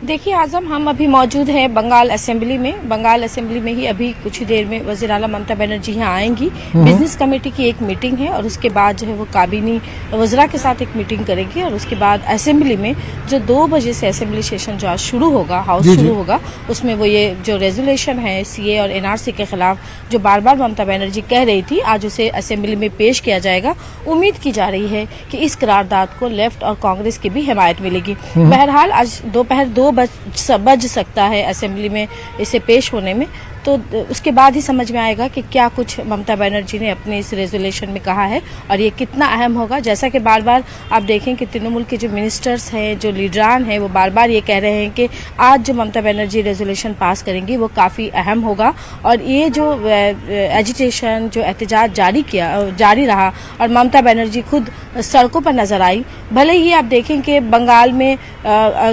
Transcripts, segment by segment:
देखिए आजम, हम अभी मौजूद हैं बंगाल असेंबली में। बंगाल असेंबली में ही अभी कुछ ही देर में वज़ीर आला ममता बनर्जी यहाँ आएंगी। बिजनेस कमेटी की एक मीटिंग है और उसके बाद जो है वो काबीनी वज़रा के साथ एक मीटिंग करेंगी और उसके बाद असेंबली में जो 2 बजे से असेंबली सेशन जो आज शुरू होगा, हाउस शुरू होगा, उसमें वो ये जो रेजोल्यूशन है सीए और एनआरसी के खिलाफ जो बार बार ममता बनर्जी कह रही थी, आज उसे असेंबली में पेश किया जाएगा। उम्मीद की जा रही है कि इस करारदाद को लेफ्ट और कांग्रेस की भी हिमायत मिलेगी। बहरहाल आज दोपहर 2 बज सकता है असेंबली में इसे पेश होने में, तो उसके बाद ही समझ में आएगा कि क्या कुछ ममता बनर्जी ने अपने इस रेजोल्यूशन में कहा है और ये कितना अहम होगा। जैसा कि बार बार आप देखें कि तृणमूल के जो मिनिस्टर्स हैं, जो लीडरान हैं, वो बार बार ये कह रहे हैं कि आज जो ममता बनर्जी रेजोल्यूशन पास करेंगी वो काफ़ी अहम होगा और ये जो एजिटेशन, जो एहतजाज जारी रहा और ममता बनर्जी खुद सड़कों पर नजर आई। भले ही आप देखें कि बंगाल में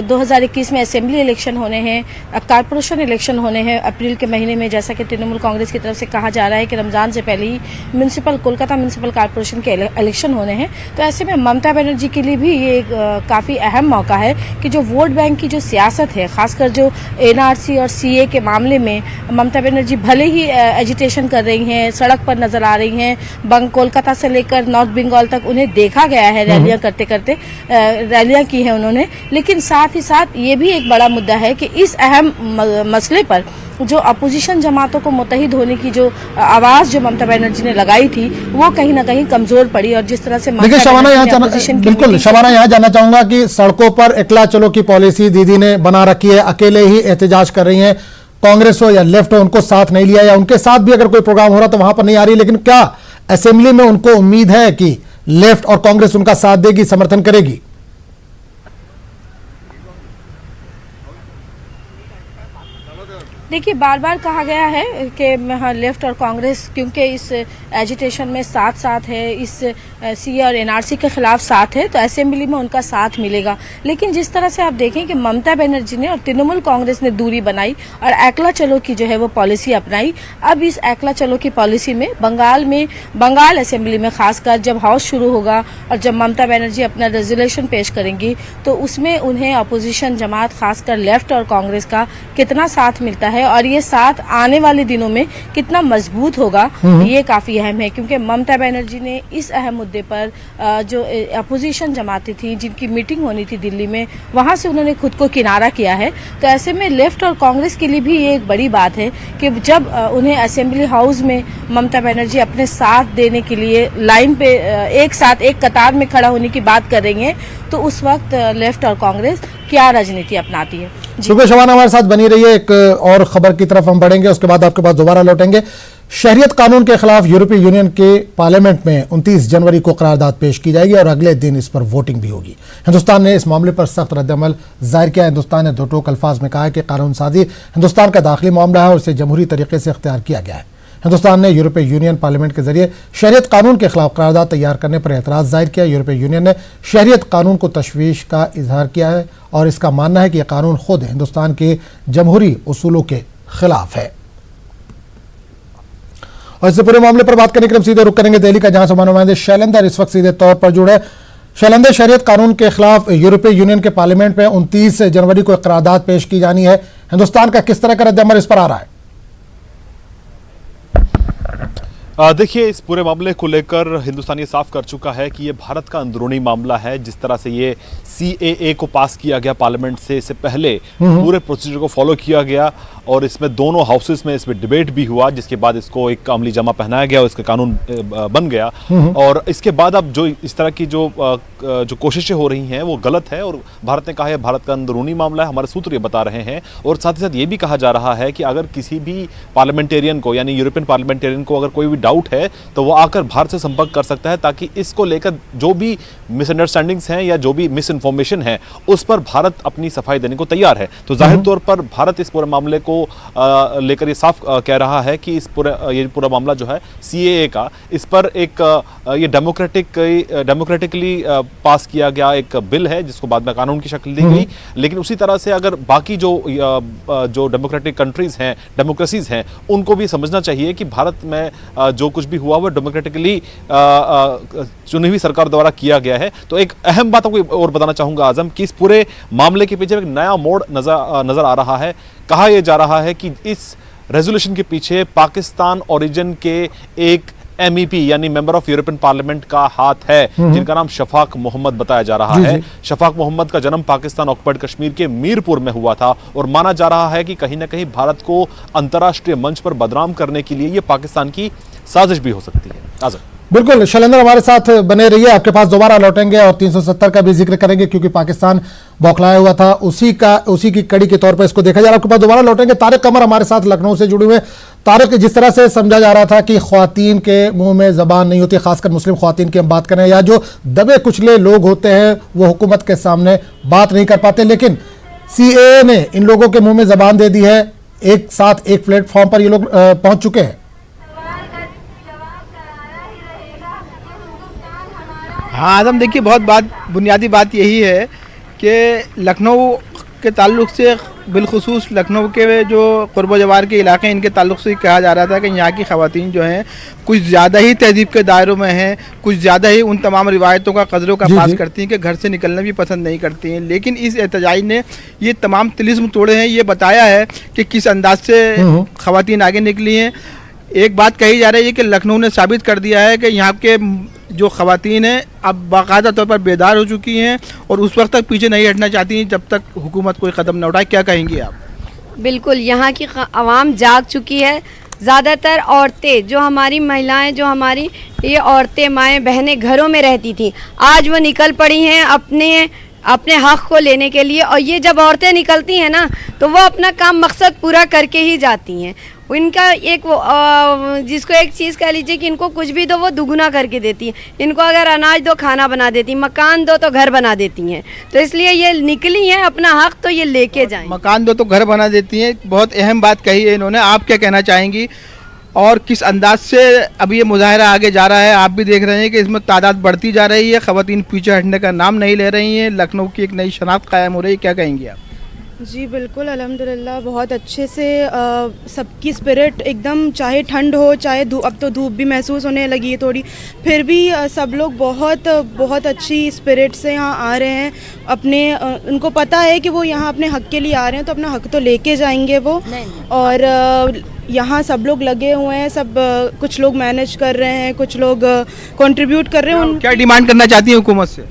2021 में असेंबली इलेक्शन होने हैं, कारपोरेशन इलेक्शन होने हैं अप्रैल के महीने में, जैसा कि तृणमूल कांग्रेस की तरफ से कहा जा रहा है कि रमजान से पहले ही कोलकाता म्यूनिसिपल कारपोरेशन के इलेक्शन होने हैं। तो ऐसे में ममता बनर्जी के लिए भी ये काफ़ी अहम मौका है कि जो वोट बैंक की जो सियासत है, खासकर जो एनआरसी और सीए के मामले में ममता बनर्जी भले ही एजिटेशन कर रही हैं, सड़क पर नजर आ रही हैं, कोलकाता से लेकर नॉर्थ बंगाल तक उन्हें देखा गया है रैलियां करते करते, रैलियां की हैं उन्होंने। लेकिन साथ ही साथ ये भी एक बड़ा मुद्दा है कि इस अहम मसले पर जो अपोजिशन जमातों को मुत्तहिद होने की जो आवाज जो ममता बनर्जी ने लगाई थी वो कहीं ना कहीं कमजोर पड़ी। और जिस तरह से देखिए शबाना, यहाँ जानना चाहूंगा कि सड़कों पर एकला चलो की पॉलिसी दीदी ने बना रखी है, अकेले ही एहतजाज कर रही हैं, कांग्रेस हो या लेफ्ट हो उनको साथ नहीं लिया, या उनके साथ भी अगर कोई प्रोग्राम हो रहा तो वहां पर नहीं आ रही, लेकिन क्या असेंबली में उनको उम्मीद है कि लेफ्ट और कांग्रेस उनका साथ देगी, समर्थन करेगी? देखिए बार बार कहा गया है कि हाँ, लेफ्ट और कांग्रेस क्योंकि इस एजिटेशन में साथ है, इस सीए और एनआरसी के खिलाफ साथ है, तो असेंबली में उनका साथ मिलेगा। लेकिन जिस तरह से आप देखें कि ममता बनर्जी ने और तृणमूल कांग्रेस ने दूरी बनाई और एकला चलो की जो है वो पॉलिसी अपनाई, अब इस एकला चलो की पॉलिसी में बंगाल असेंबली में खासकर जब हाउस शुरू होगा और जब ममता बनर्जी अपना रेजोल्यूशन पेश करेंगी तो उसमें उन्हें अपोजिशन जमात खासकर लेफ्ट और कांग्रेस का कितना साथ मिलता है और ये साथ आने वाले दिनों में कितना मजबूत होगा, ये काफी अहम है। क्योंकि ममता बनर्जी ने इस अहम मुद्दे पर जो अपोजिशन जमातें थी जिनकी मीटिंग होनी थी दिल्ली में, वहां से उन्होंने खुद को किनारा किया है। तो ऐसे में लेफ्ट और कांग्रेस के लिए भी ये एक बड़ी बात है कि जब उन्हें असेंबली हाउस में ममता बनर्जी अपने साथ देने के लिए लाइन पे एक साथ एक कतार में खड़ा होने की बात कर रही है, तो उस वक्त लेफ्ट और कांग्रेस क्या राजनीति अपनाती है। शुक्रिया शबाना, हमारे साथ बनी रही है। एक और खबर की तरफ हम बढ़ेंगे, उसके बाद आपके पास दोबारा लौटेंगे। शहरियत कानून के खिलाफ यूरोपीय यूनियन के पार्लियामेंट में 29 जनवरी को करारदाद पेश की जाएगी और अगले दिन इस पर वोटिंग भी होगी। हिंदुस्तान ने इस मामले पर सख्त रद्दअमल जाहिर किया। हिंदुस्तान ने दो टोक अल्फाज में कहा है कि कानून साजी हिंदुस्तान का दाखिली मामला है और इसे जमहूरी तरीके से इख्तियार किया गया है। हिंदुस्तान ने यूरोपीय यूनियन पार्लियामेंट के जरिए शहरियत कानून के खिलाफ करारदाद तैयार करने पर एतराज जाहिर किया। यूरोपीय यूनियन ने शहरियत कानून को तशवीश का इजहार किया है और इसका मानना है कि यह कानून खुद हिंदुस्तान के जमहूरी उसूलों के खिलाफ है। और इससे पूरे मामले पर बात करने के लिए हम सीधे रुख करेंगे दिल्ली का, जहां से नुमाइंदे शैलेंदर इस वक्त सीधे तौर पर जुड़े। शैलेंदर, शहरियत कानून के खिलाफ यूरोपीय यूनियन के पार्लियामेंट में 29 जनवरी को एक करारदाद पेश की जानी है, हिंदुस्तान का किस तरह का रद्दअमल इस पर आ रहा है? देखिए, इस पूरे मामले को लेकर हिंदुस्तान ये साफ कर चुका है कि ये भारत का अंदरूनी मामला है। जिस तरह से ये सीएए को पास किया गया पार्लियामेंट से, इससे पहले पूरे प्रोसीजर को फॉलो किया गया और इसमें दोनों हाउसेस में इसमें डिबेट भी हुआ, जिसके बाद इसको एक अमली जमा पहनाया गया और इसका कानून बन गया। और इसके बाद अब जो इस तरह की जो कोशिशें हो रही हैं वो गलत है और भारत ने कहा है भारत का अंदरूनी मामला है, हमारे सूत्र ये बता रहे हैं। और साथ ही साथ ये भी कहा जा रहा है कि अगर किसी भी पार्लियामेंटेरियन को, यानी यूरोपियन पार्लियामेंटेरियन को अगर कोई भी डाउट है तो वो आकर भारत से संपर्क कर सकता है, ताकि इसको लेकर जो भी मिसअंडरस्टैंडिंग्स हैं या जो भी मिस इन्फॉर्मेशन है उस पर भारत अपनी सफाई देने को तैयार है। तो जाहिर तौर पर भारत इस पूरे मामले को लेकर ये साफ कह रहा है कि ये पूरा मामला जो है सीएए का, इस पर एक ये डेमोक्रेटिकली पास किया गया एक बिल है जिसको बाद में कानून की शक्ल दी गई। लेकिन उसी तरह से अगर बाकी जो डेमोक्रेटिक कंट्रीज हैं, डेमोक्रेसीज हैं, उनको भी समझना चाहिए कि भारत में जो कुछ भी हुआ वो डेमोक्रेटिकली चुनी हुई सरकार द्वारा किया गया है। तो एक अहम बात आपको और बताना चाहूंगा आजम कि इस पूरे मामले के पीछे एक नया मोड़ नजर आ रहा है। कहा यह जा रहा है कि इस रेजोल्यूशन के पीछे पाकिस्तान ओरिजिन के एक MEP यानी मेंबर ऑफ यूरोपियन पार्लियामेंट का हाथ है, जिनका नाम शफाक मोहम्मद बताया जा रहा है। शफाक मोहम्मद का जन्म पाकिस्तान ऑक्युपाइड कश्मीर के मीरपुर में हुआ था और माना जा रहा है कि कहीं ना कहीं भारत को अंतर्राष्ट्रीय मंच पर बदनाम करने के लिए यह पाकिस्तान की साजिश भी हो सकती है। आजम बिल्कुल, शैलेंद्र हमारे साथ बने रहिए, आपके पास दोबारा लौटेंगे और 370 का भी जिक्र करेंगे क्योंकि पाकिस्तान बौखलाया हुआ था, उसी की कड़ी के तौर पर इसको देखा जा रहा है। आपके पास दोबारा लौटेंगे। तारिक कमर हमारे साथ लखनऊ से जुड़े हुए। तारिक, जिस तरह से समझा जा रहा था कि ख्वातीन के मुंह में जबान नहीं होती, खासकर मुस्लिम ख्वातीन की हम बात करें, या जो दबे कुचले लोग होते हैं वो हुकूमत के सामने बात नहीं कर पाते, लेकिन CAA ने इन लोगों के मुंह में जबान दे दी है। एक साथ एक प्लेटफॉर्म पर ये लोग पहुंच चुके हैं। हाँ आदम, देखिए बुनियादी बात यही है कि लखनऊ के ताल्लुक़ से, बिलखुसूस लखनऊ के जो क़ुर्ब जवार के इलाके हैं, इनके ताल्लुक़ से कहा जा रहा था कि यहाँ की ख़वातीन जो हैं कुछ ज़्यादा ही तहज़ीब के दायरों में हैं, कुछ ज़्यादा ही उन तमाम रिवायतों का कदरों का पास करती हैं कि घर से निकलना भी पसंद नहीं करती हैं। लेकिन इस एहतजाज ने ये तमाम तिलिस्म तोड़े हैं, ये बताया है कि किस अंदाज से ख़वातीन आगे निकली हैं। एक बात कही जा रही है कि लखनऊ ने साबित कर दिया है कि यहाँ के जो ख़वातीन हैं अब बाकायदा तौर पर बेदार हो चुकी हैं और उस वक्त तक पीछे नहीं हटना चाहती जब तक हुकूमत कोई कदम न उठाए। क्या कहेंगी आप? बिल्कुल, यहाँ की आवाम जाग चुकी है। ज़्यादातर औरतें, जो हमारी महिलाएं, जो हमारी ये औरतें, माएँ बहनें घरों में रहती थी, आज वो निकल पड़ी हैं अपने हक़ को लेने के लिए। और ये जब औरतें निकलती हैं ना, तो वो अपना काम मकसद पूरा करके ही जाती हैं। इनका एक वो जिसको एक चीज़ कह लीजिए कि इनको कुछ भी दो वो दुगुना करके देती हैं। इनको अगर अनाज दो खाना बना देती, मकान दो तो घर बना देती हैं। तो इसलिए ये निकली हैं, अपना हक तो ये लेके जाएं। मकान दो तो घर बना देती हैं, बहुत अहम बात कही है इन्होंने। आप क्या कहना चाहेंगी और किस अंदाज से अब ये मुजाहरा आगे जा रहा है? आप भी देख रहे हैं कि इसमें तादाद बढ़ती जा रही है, ख़वातीन पीछे हटने का नाम नहीं ले रही हैं, लखनऊ की एक नई शनाख्त कायम हो रही है। क्या कहेंगी आप? जी बिल्कुल, अल्हम्दुलिल्लाह बहुत अच्छे से सबकी स्पिरिट एकदम, चाहे ठंड हो चाहे अब तो धूप भी महसूस होने लगी है थोड़ी, फिर भी सब लोग बहुत अच्छी स्पिरिट से यहाँ आ रहे हैं। उनको पता है कि वो यहाँ अपने हक के लिए आ रहे हैं, तो अपना हक तो लेके जाएंगे वो। और यहाँ सब लोग लगे हुए हैं, कुछ लोग मैनेज कर रहे हैं, कुछ लोग कंट्रीब्यूट कर रहे हैं। क्या डिमांड करना चाहती हैं हुकूमत से?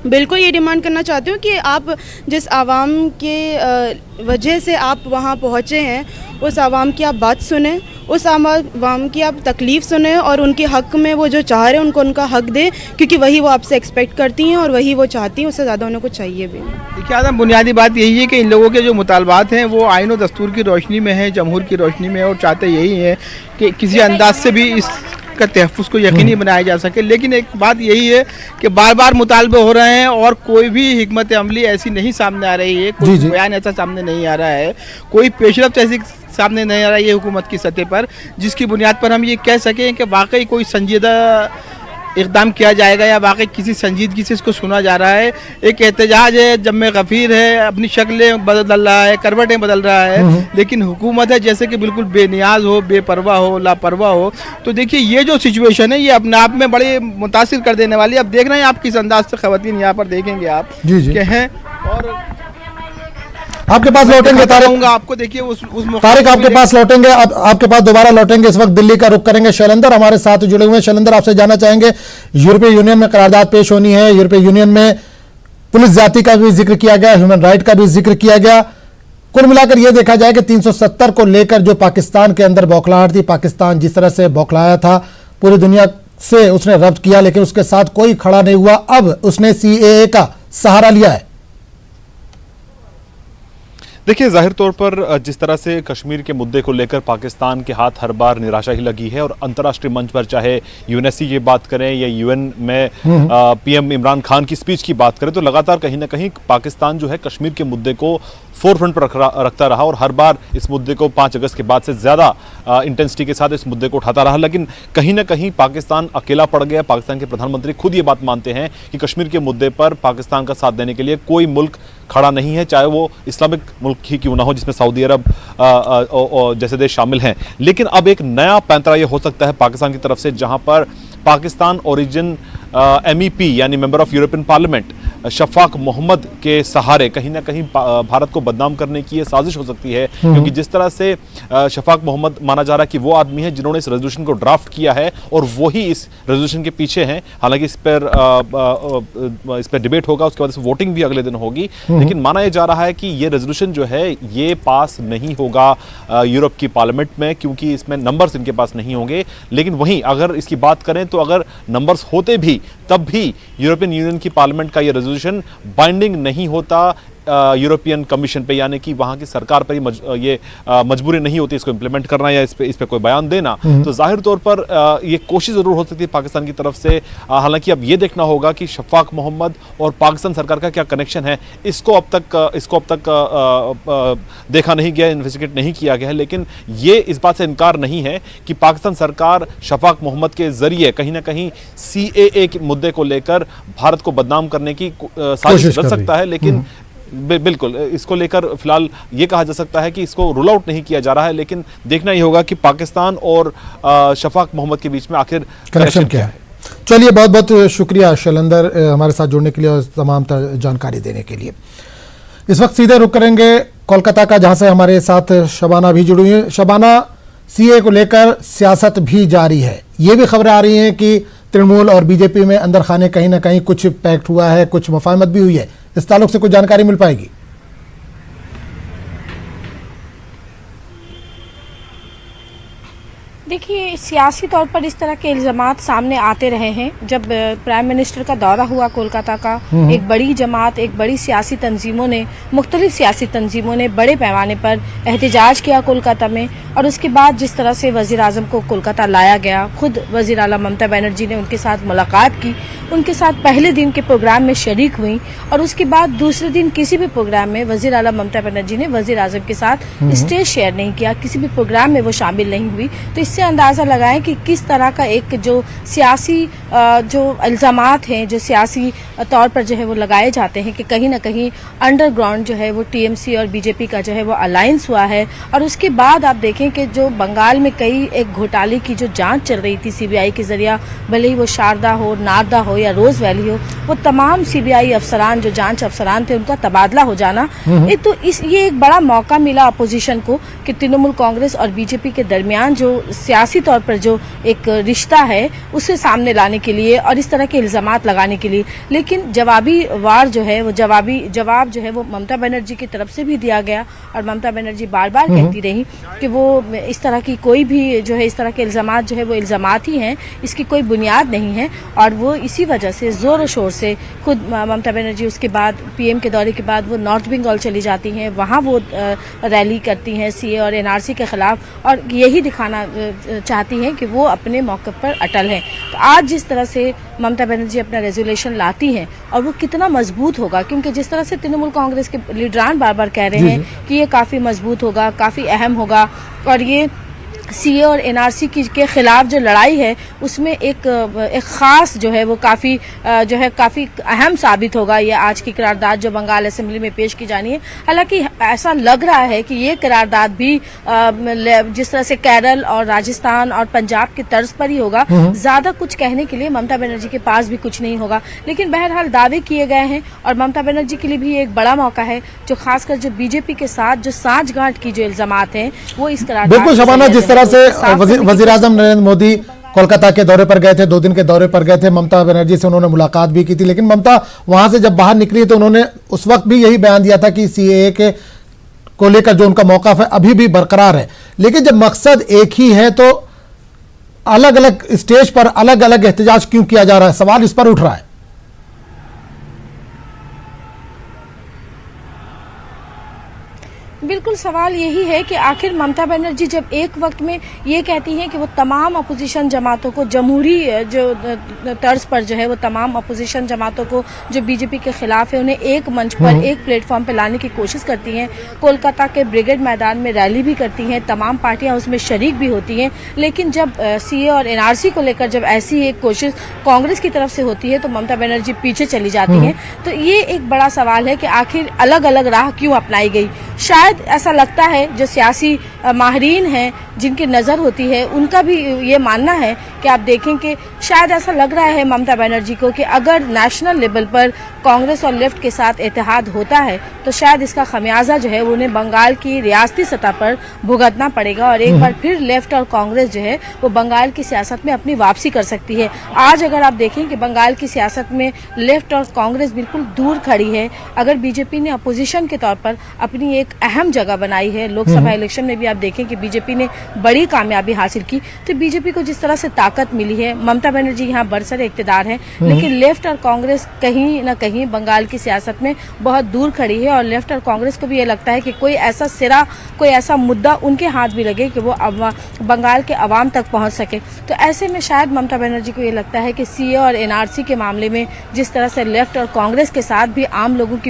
बिल्कुल ये डिमांड करना चाहती हूँ कि आप जिस आवाम के वजह से आप वहाँ पहुँचे हैं, उस आवाम की आप बात सुने, उस आवाम की आप तकलीफ़ सुने और उनके हक़ में वो जो चाह रहे हैं उनको उनका हक़ दें, क्योंकि वही वो आपसे एक्सपेक्ट करती हैं और वही वो चाहती हैं, उससे ज़्यादा उन्हें कुछ चाहिए भी नहीं। देखिए आदम, बुनियादी बात यही है कि इन लोगों के जो मुतालबात हैं वो आईन और दस्तूर की रोशनी में है, जमहूर की रोशनी में है, और चाहते यही है कि किसी अंदाज से भी इस का तहफ़्फ़ुज़ को यकीनी बनाया जा सके। लेकिन एक बात यही है कि बार बार मुतालबे हो रहे हैं और कोई भी हिकमत अमली ऐसी नहीं सामने आ रही है, कोई बयान ऐसा सामने नहीं आ रहा है, कोई पेशरफ्त ऐसी सामने नहीं आ रही है हुकूमत की सतह पर, जिसकी बुनियाद पर हम ये कह सकें कि वाकई कोई संजीदा इक़दाम किया जाएगा या वाकई किसी संजीदगी से इसको सुना जा रहा है। एक एहतजाज है, जम्मे गफ़ीर है, अपनी शक्लें बदल रहा है, करवटें बदल रहा है, लेकिन हुकूमत है जैसे कि बिल्कुल बेनियाज हो, बेपरवाह हो, लापरवाह हो। तो देखिए ये जो सिचुएशन है ये अपने आप में बड़े मुतासिर कर देने वाली है। अब देख रहे हैं आप किस अंदाज से ख़वातीन यहाँ पर देखेंगे आप कि हैं। और आपके पास लौटेंगे तारिक, आपको देखिए तारिक आपके पास लौटेंगे, अब आपके पास दोबारा लौटेंगे। इस वक्त दिल्ली का रुख करेंगे। शैलेंद्र हमारे साथ जुड़े हुए हैं। शैलेंद्र, आपसे जानना चाहेंगे, यूरोपीय यूनियन में करारदाद पेश होनी है, यूरोपीय यूनियन में पुलिस जाति का भी जिक्र किया गया, ह्यूमन राइट का भी जिक्र किया गया। कुल मिलाकर यह देखा जाए कि 370 को लेकर जो पाकिस्तान के अंदर बौखलाहट थी, पाकिस्तान जिस तरह से बौखलाया था, पूरी दुनिया से उसने रब्त किया, लेकिन उसके साथ कोई खड़ा नहीं हुआ। अब उसने CAA का सहारा लिया है। देखिए, जाहिर तौर पर जिस तरह से कश्मीर के मुद्दे को लेकर पाकिस्तान के हाथ हर बार निराशा ही लगी है, और अंतर्राष्ट्रीय मंच पर चाहे UNSC की बात करें या UN में PM इमरान खान की स्पीच की बात करें, तो लगातार कहीं ना कहीं पाकिस्तान जो है कश्मीर के मुद्दे को फोरफ्रंट पर रखता रहा और हर बार इस मुद्दे को 5 अगस्त के बाद से ज़्यादा इंटेंसिटी के साथ इस मुद्दे को उठाता रहा। लेकिन कहीं ना कहीं पाकिस्तान अकेला पड़ गया। पाकिस्तान के प्रधानमंत्री खुद ये बात मानते हैं कि कश्मीर के मुद्दे पर पाकिस्तान का साथ देने के लिए कोई मुल्क खड़ा नहीं है, चाहे वो इस्लामिक मुल्क ही क्यों ना हो जिसमें सऊदी अरब जैसे देश शामिल हैं। लेकिन अब एक नया पैंतरा ये हो सकता है पाकिस्तान की तरफ से, जहां पर पाकिस्तान ओरिजिन MEP यानी member of European parliament Shafaq Mohammad के सहारे कहीं ना कहीं भारत को बदनाम करने की ये साजिश हो सकती है, क्योंकि जिस तरह से शफाक मोहम्मद माना जा रहा है कि वो आदमी है जिन्होंने इस रेजोल्यूशन को ड्राफ्ट किया है और वही इस रेजोल्यूशन के पीछे हैं। हालांकि इस पर डिबेट होगा, उसके बाद इस वोटिंग भी अगले दिन होगी, लेकिन माना यह जा रहा है कि ये रेजोल्यूशन जो है ये पास नहीं होगा यूरोप की पार्लियामेंट में, क्योंकि इसमें नंबर्स इनके पास नहीं होंगे। लेकिन वहीं अगर इसकी बात करें तो अगर नंबर्स होते भी तब भी यूरोपियन यूनियन की पार्लियामेंट का ये रेजोल्यूशन बाइंडिंग नहीं होता यूरोपियन कमीशन पे, यानी कि वहां की सरकार पर ये मजबूरी नहीं होती इसको इंप्लीमेंट करना या इस पे कोई बयान देना। तो जाहिर तौर पर ये कोशिश जरूर हो सकती है पाकिस्तान की तरफ से। हालांकि अब ये देखना होगा कि शफाक मोहम्मद और पाकिस्तान सरकार का क्या कनेक्शन है, इसको अब तक देखा नहीं गया, इन्वेस्टिगेट नहीं किया गया है। लेकिन ये इस बात से इनकार नहीं है कि पाकिस्तान सरकार शफाक मोहम्मद के जरिए कहीं ना कहीं CAA के मुद्दे को लेकर भारत को बदनाम करने की साजिश रच सकता है। लेकिन बिल्कुल इसको लेकर फिलहाल ये कहा जा सकता है कि इसको रूल आउट नहीं किया जा रहा है, लेकिन देखना ही होगा कि पाकिस्तान और शफाक मोहम्मद के बीच में आखिर कनेक्शन क्या है। चलिए, बहुत बहुत शुक्रिया शैलेंदर हमारे साथ जुड़ने के लिए और तमाम जानकारी देने के लिए। इस वक्त सीधे रुक करेंगे कोलकाता का, जहां से हमारे साथ शबाना भी जुड़ी है। शबाना, CAA को लेकर सियासत भी जारी है, ये भी खबरें आ रही हैं कि तृणमूल और बीजेपी में अंदर खाने कहीं ना कहीं कुछ पैक्ट हुआ है, कुछ मुफाहमत भी हुई है, इस ताल्लुक से कुछ जानकारी मिल पाएगी? देखिए, सियासी तौर पर इस तरह के इल्जामात सामने आते रहे हैं। जब प्राइम मिनिस्टर का दौरा हुआ कोलकाता का, एक बड़ी जमात, एक बड़ी सियासी तंजीमों ने, मुख्तलिफ सियासी तंजीमों ने बड़े पैमाने पर एहतजाज किया कोलकाता में। और उसके बाद जिस तरह से वज़ीर आज़म को कोलकाता लाया गया, खुद वज़ीर आला ममता बनर्जी ने उनके साथ मुलाकात की, उनके साथ पहले दिन के प्रोग्राम में शरीक हुई, और उसके बाद दूसरे दिन किसी भी प्रोग्राम में वज़ीर आला ममता बनर्जी ने वज़ीर आज़म के साथ स्टेज शेयर नहीं किया, किसी भी प्रोग्राम में वो शामिल नहीं हुई। तो इससे अंदाज़ा लगाएं कि किस तरह का एक जो सियासी जो इल्ज़ामात हैं, जो सियासी तौर पर जो है वो लगाए जाते हैं कि कहीं ना कहीं अंडरग्राउंड जो है वो TMC और बीजेपी का जो है वो अलायंस हुआ है। और उसके बाद आप देखें कि जो बंगाल में कई एक घोटाले की जो जांच चल रही थी CBI के जरिए, भले ही वो शारदा हो, नारदा हो या रोज़ वैली हो, वो तमाम CBI अफसरान, जो जांच अफसरान थे, उनका तबादला हो जाना, ये एक बड़ा मौका मिला अपोजिशन को कि तृणमूल कांग्रेस और बीजेपी के दरमियान जो सियासी तौर पर जो एक रिश्ता है उसे सामने लाने के लिए और इस तरह के इल्जामात लगाने के लिए। लेकिन जवाबी वार जो है वो जवाब जो है वो ममता बनर्जी की तरफ से भी दिया गया, और ममता बनर्जी बार बार कहती रही कि वो इस तरह की कोई भी जो है इस तरह के इल्जामात जो है वो इल्जामात ही हैं, इसकी कोई बुनियाद नहीं है। और वो इसी वजह से ज़ोर शोर से खुद ममता बनर्जी उसके बाद PM के दौरे के बाद वो नॉर्थ बंगाल चली जाती हैं, वहाँ वो रैली करती हैं CAA और NRC के खिलाफ, और यही दिखाना चाहती हैं कि वो अपने मौक़िफ़ पर अटल हैं। तो आज जिस तरह से ममता बनर्जी अपना रेजोल्यूशन लाती हैं और वो कितना मजबूत होगा, क्योंकि जिस तरह से तृणमूल कांग्रेस के लीडरान बार बार कह रहे हैं कि ये काफ़ी मजबूत होगा, काफ़ी अहम होगा, और ये CAA और NRC के खिलाफ जो लड़ाई है उसमें एक ख़ास जो है वो काफ़ी अहम साबित होगा ये आज की करारदाद जो बंगाल असेंबली में पेश की जानी है। हालांकि ऐसा लग रहा है कि ये करारदाद भी जिस तरह से केरल और राजस्थान और पंजाब की तर्ज पर ही होगा, ज़्यादा कुछ कहने के लिए ममता बनर्जी के पास भी कुछ नहीं होगा। लेकिन बहरहाल दावे किए गए हैं और ममता बनर्जी के लिए भी एक बड़ा मौका है, जो खासकर जो बीजेपी के साथ जो साँठगांठ की जो इल्जामात हैं वो इस करारदाद। बिल्कुल शबाना, जिस तरह से वजीर आजम नरेंद्र मोदी कोलकाता के दौरे पर गए थे, 2 दिन के दौरे पर गए थे, ममता बनर्जी से उन्होंने मुलाकात भी की थी, लेकिन ममता वहां से जब बाहर निकली तो उन्होंने उस वक्त भी यही बयान दिया था कि CAA के को लेकर जो उनका मौक़िफ़ है अभी भी बरकरार है। लेकिन जब मकसद एक ही है तो अलग अलग स्टेज पर अलग अलग एहतजाज क्यों किया जा रहा है, सवाल इस पर उठ रहा है। बिल्कुल सवाल यही है कि आखिर ममता बनर्जी जब एक वक्त में ये कहती हैं कि वो तमाम अपोजिशन जमातों को जमहूरी जो तर्ज पर जो है वो तमाम अपोजिशन जमातों को जो बीजेपी के खिलाफ है उन्हें एक मंच पर एक प्लेटफॉर्म पर लाने की कोशिश करती हैं, कोलकाता के ब्रिगेड मैदान में रैली भी करती हैं, तमाम पार्टियां उसमें शरीक भी होती हैं, लेकिन जब सीए और एनआरसी को लेकर जब ऐसी एक कोशिश कांग्रेस की तरफ से होती है तो ममता बनर्जी पीछे चली जाती हैं। तो ये एक बड़ा सवाल है कि आखिर अलग अलग राह क्यों अपनाई गई। शायद ऐसा लगता है जो सियासी माहिरीन हैं जिनकी नज़र होती है उनका भी ये मानना है कि आप देखें कि शायद ऐसा लग रहा है ममता बनर्जी को कि अगर नेशनल लेवल पर कांग्रेस और लेफ्ट के साथ इत्तेहाद होता है तो शायद इसका खमियाजा जो है वो उन्हें बंगाल की रियासती सतह पर भुगतना पड़ेगा और एक बार फिर लेफ्ट और कांग्रेस जो है वो बंगाल की सियासत में अपनी वापसी कर सकती है। आज अगर आप देखें कि बंगाल की सियासत में लेफ्ट और कांग्रेस बिल्कुल दूर खड़ी है। अगर बीजेपी ने अपोजिशन के तौर पर अपनी एक अहम जगह बनाई है, लोकसभा इलेक्शन में भी आप देखें कि बीजेपी ने बड़ी कामयाबी हासिल की, तो बीजेपी को जिस तरह से ताकत मिली है, ममता बनर्जी यहाँ बरसर इक़्तिदार है, लेकिन लेफ्ट और कांग्रेस कहीं न कहीं बंगाल की सियासत में बहुत दूर खड़ी है और लेफ्ट और कांग्रेस को भी ये लगता है कि कोई ऐसा सिरा, कोई ऐसा मुद्दा उनके हाथ भी लगे कि वो बंगाल के अवाम तक पहुंच सके। तो ऐसे में शायद ममता बनर्जी को ये लगता है कि सीए और एनआरसी के मामले में जिस तरह से लेफ्ट और कांग्रेस के साथ भी आम लोगों की